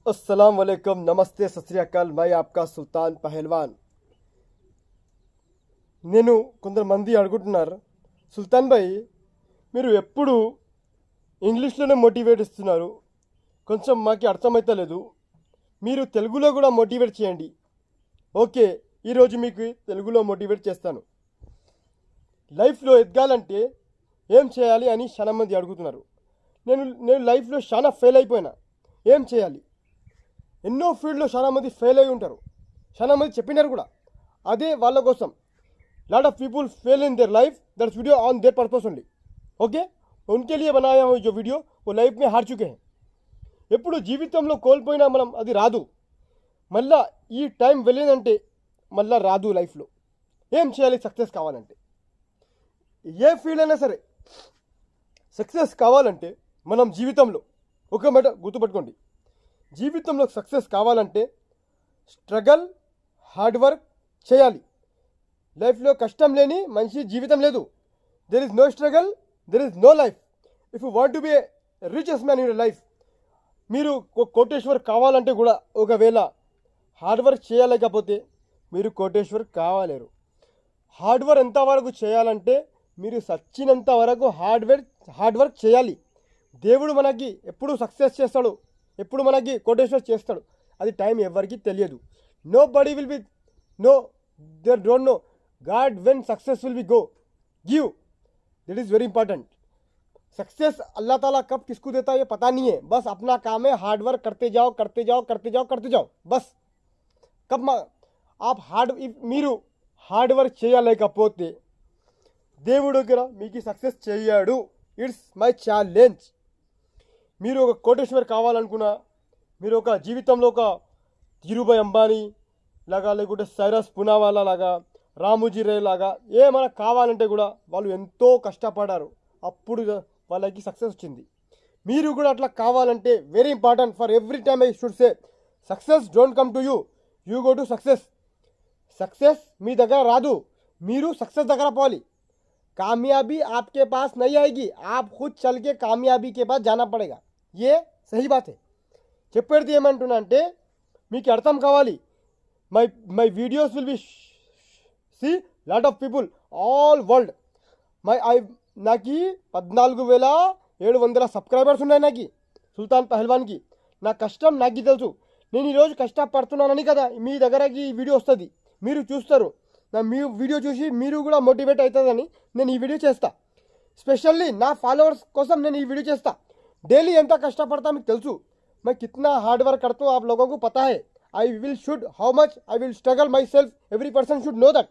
अस्सलाम वालेकुम, नमस्ते, सत श्री अकाल। मैं आपका सुल्तान पहलवान। నేను కొంతమంది అడుగుతున్నారు, సుల్తాన్ భాయ్ మీరు ఎప్పుడు ఇంగ్లీష్లోనే మోటివేట్ ఇస్తున్నారు, కొంచెం మాకు అర్థమైతలేదు, మీరు తెలుగులో కూడా మోటివేట్ చేయండి. ఓకే, ఈరోజు మీకు తెలుగులో మోటివేట్ చేస్తాను. లైఫ్లో ఎదగాలంటే ఏం చేయాలి అని చాలా మంది అడుగుతున్నారు. నేను లైఫ్లో చాలా ఫెయిల్ అయిపోయినా. ఏం చేయాలి? ఎన్నో ఫీల్డ్లో చాలా మంది ఫెయిల్ అయి ఉంటారు, చాలా మంది చెప్పినారు కూడా. అదే వాళ్ళ కోసం lot of people fail in their life. That's video on their purpose only. Okay, उनके लिए बनाया हूँ जो वीडियो, वो लाइफ में हार चुके हैं. ఎప్పుడు జీవితంలో కోల్పోయినా మనం అది రాదు, మళ్ళా ఈ టైం వెళ్ళిందంటే మళ్ళా రాదు లైఫ్లో. ఏం చేయాలి సక్సెస్ కావాలంటే? ఏ ఫీల్డ్ అయినా సరే సక్సెస్ కావాలంటే మనం జీవితంలో ఒక మాట గుర్తుపెట్టుకోండి, జీవితంలో సక్సెస్ కావాలంటే స్ట్రగల్, హార్డ్ వర్క్ చేయాలి. లైఫ్లో కష్టం లేని మంచి జీవితం లేదు. There is no struggle, there is no life. If you want to be richest man in life, మీరు కోటేశ్వర్ కావాలంటే కూడా ఒకవేళ హార్డ్ వర్క్ చేయలేకపోతే మీరు కోటేశ్వర్ కావాలేరు. హార్డ్ వర్క్ ఎంతవరకు చేయాలంటే మీరు సచ్చినంత వరకు హార్డ్ వర్క్ చేయాలి. దేవుడు మనకి ఎప్పుడు సక్సెస్ చేస్తాడు, ఎప్పుడు మనకి కోటేశ్వర్ చేస్తాడు, అది టైం ఎవరికి తెలియదు. Nobody will be know, there don't know God when success will be go give. That is very important. Success अल्लाह ताला कब किसको देता है ये पता नहीं है. बस अपना काम है, हार्ड वर्क करते जाओ करते जाओ करते जाओ करते जाओ. बस कब आप మీరు హార్డ్ వర్క్ చేయలేకపోతే దేవుడు దగ్గర మీకు సక్సెస్ చేయడు. It's my challenge. మీరు ఒక కోటేశ్వర్ కావాలనుకున్నా, మీరు ఒక జీవితంలో ఒక ధీరుభాయ్ అంబానీ లాగా, లేకుంటే సైరస్ పునావాలా లాగా, రామోజీ రే లాగా ఏమైనా కావాలంటే కూడా వాళ్ళు ఎంతో కష్టపడారు, అప్పుడు వాళ్ళకి సక్సెస్ వచ్చింది. మీరు కూడా అట్లా కావాలంటే very important for every time I should say, success don't come to you, you go to success. Success మీ దగ్గర రాదు, మీరు సక్సెస్ దగ్గర పోవాలి. कामयाबी आपके पास नहीं आएगी, आप खुद चल के कामयाबी के पास जाना पड़ेगा. ये सही बात है. చెప్పేది ఏమంటున్నా అంటే మీకు అర్థం కావాలి. My videos will be see lot of people all world. నాకు 14,700 సబ్స్క్రైబర్స్ ఉన్నాయి. నాకు సుల్తాన్ పహల్వాన్కి నా కష్టం నాకు తెలుసు. నేను ఈరోజు కష్టపడుతున్నానని కదా మీ దగ్గరకి ఈ వీడియో వస్తుంది, మీరు చూస్తారు. మీ వీడియో చూసి మీరు కూడా మోటివేట్ అవుతుందని నేను ఈ వీడియో చేస్తా. స్పెషల్లీ నా ఫాలోవర్స్ కోసం నేను ఈ వీడియో చేస్తా. డైలీ ఎంత కష్టపడతా మీకు తెలుసు. मैं कितना हार्ड वर्क करता हूँ आप लोगों को पता है. I will should how much I will struggle myself. Every person should know that.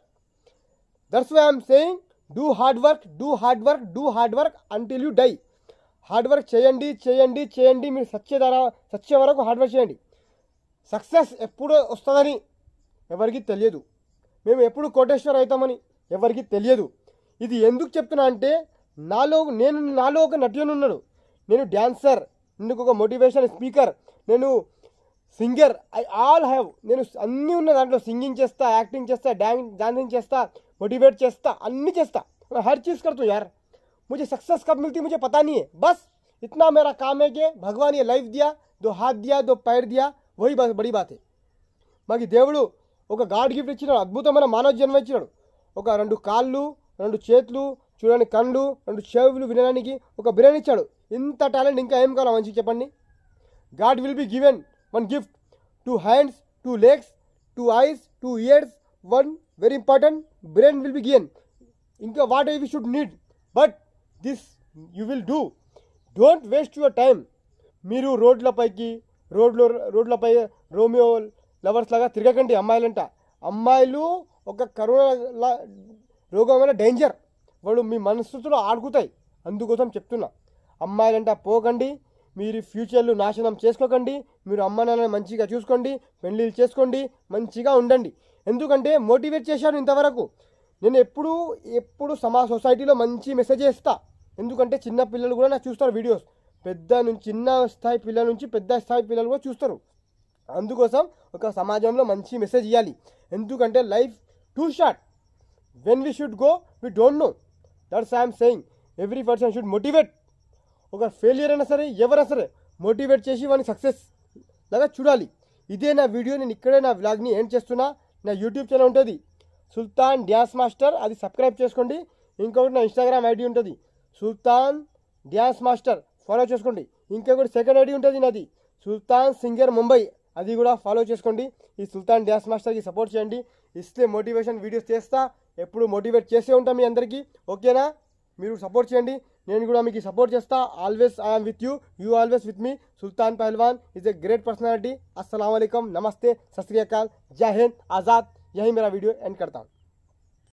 That's why I am saying do hard work, do hard work, do hard work until you die. Hard work చేయండి చేయండి చేయండి, మీరు సచ్చే వరకు hard work చేయండి. Success ఎప్పుడు వస్తుందని ఎవరికి తెలియదు, మేము ఎప్పుడు కోటేశ్వర్ అవుతామని ఎవరికి తెలియదు. ఇది ఎందుకు చెప్తున్నా అంటే నాలో ఒక నటుడు ఉన్నాడు, నేను డ్యాన్సర్, నేను ఒక మోటివేషన్ స్పీకర్, నేను సింగర్, ఐ ఆల్ హ్యావ్. నేను అన్నీ ఉన్న దాంట్లో సింగింగ్ చేస్తా, యాక్టింగ్ చేస్తా, डांसिंग చేస్తా, मोटिवेट చేస్తా, అన్నీ చేస్తా. मैं हर चीज़ करता हूँ यार. मुझे सक्सेस कब मिलती मुझे पता नहीं है. बस इतना मेरा काम है कि भगवान ये लाइफ दिया, 2 हाथ दिया, 2 पैर दिया, वही बड़ी बात है. మాకు దేవుడు ఒక గాడ్ గిఫ్ట్ ఇచ్చినాడు, అద్భుతమైన మానవ జన్మ ఇచ్చినాడు. ఒక 2 కాళ్ళు, 2 చేతులు, చూడడానికి కళ్ళు, 2 చెవులు, వినడానికి ఒక బ్రెయిన్ ఇచ్చాడు. ఇంత టాలెంట్ ఇంకా ఏం కావాలో మంచిగా చెప్పండి. God will be given 1 gift, 2 hands, 2 legs, 2 eyes, 2 ears, 1 very important brain will be given. ఇంకా what we should need, but this you will do. Don't waste your time. మీరు రోడ్లపై రోమియో లవర్స్ లాగా తిరగకండి. అమ్మాయిలు ఒక కరోనా రోగమైన డేంజర్, వాడు మీ మనసుతో ఆడుకుతాయి. అందుకోసం చెప్తున్నా, అమ్మాయిలంట పోకండి. మీరు ఫ్యూచర్లో నాశనం చేసుకోకండి. మీరు అమ్మ నాన్నని మంచిగా చూసుకోండి, పెళ్ళిళ్ళు చేసుకోండి, మంచిగా ఉండండి. ఎందుకంటే మోటివేట్ చేశాను ఇంతవరకు. నేను ఎప్పుడు సొసైటీలో మంచి మెసేజ్ ఇస్తా. ఎందుకంటే చిన్న పిల్లలు కూడా నాకు చూస్తారు వీడియోస్, చిన్న స్థాయి పిల్లల నుంచి పెద్ద స్థాయి పిల్లలు కూడా చూస్తారు. అందుకోసం ఒక సమాజంలో మంచి మెసేజ్ ఇవ్వాలి. ఎందుకంటే life two short. When we should go we don't know. That's I'm saying every person should motivate. ఒక ఫెయిలియర్ అయినా సరే ఎవరైనా సరే మోటివేట్ చేసి వాడిని సక్సెస్ లాగా చూడాలి. ఇదే నా వీడియో. నేను ఇక్కడే నా వ్లాగ్ని ఎండ్ చేస్తున్నా. నా యూట్యూబ్ ఛానల్ ఉంటుంది సుల్తాన్ డ్యాన్స్ మాస్టర్, అది సబ్స్క్రైబ్ చేసుకోండి. ఇంకొకటి నా ఇన్స్టాగ్రామ్ ఐడి ఉంటుంది సుల్తాన్ డ్యాన్స్ మాస్టర్, ఫాలో చేసుకోండి. ఇంకొకటి సెకండ్ ఐడి ఉంటుంది నాది సుల్తాన్ సింగర్ ముంబై, అది కూడా ఫాలో చేసుకోండి. ఈ సుల్తాన్ డ్యాన్స్ మాస్టర్కి సపోర్ట్ చేయండి. ఇస్తే మోటివేషన్ వీడియోస్ చేస్తా, ఎప్పుడు మోటివేట్ చేసే ఉంటాం మీ అందరికీ. ఓకేనా? మీరు సపోర్ట్ చేయండి, నేను కూడా మీకు సపోర్ట్ చేస్తా. Always I'm with you, you always with me. Sultan Pahalwan is a great personality. अस्सलाम वालेकुम, नमस्ते, सत श्री अकाल, जय हिंद, आज़ाद. यही मेरा वीडियो एंड करता हूँ.